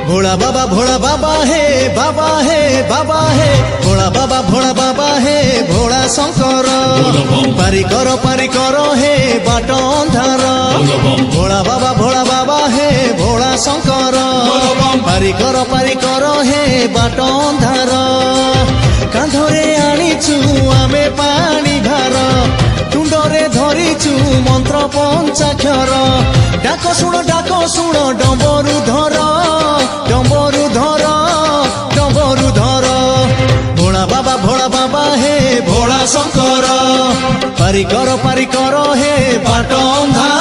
भोला बाबा हे बाबा हे बाबा हे भोला बाबा हे भोला शंकर पारी करो हे बाट अंधार भोला बाबा हे भोला शंकर पारी करो हे बाट अंधार कांधरे आनीचु आमे पानी भार तुंडरे धरिचु मंत्र पंचाक्षर डाक शुण डंबरु धर भोला बाबा हे भोला शंकर पारी करो हे बाट अंधार।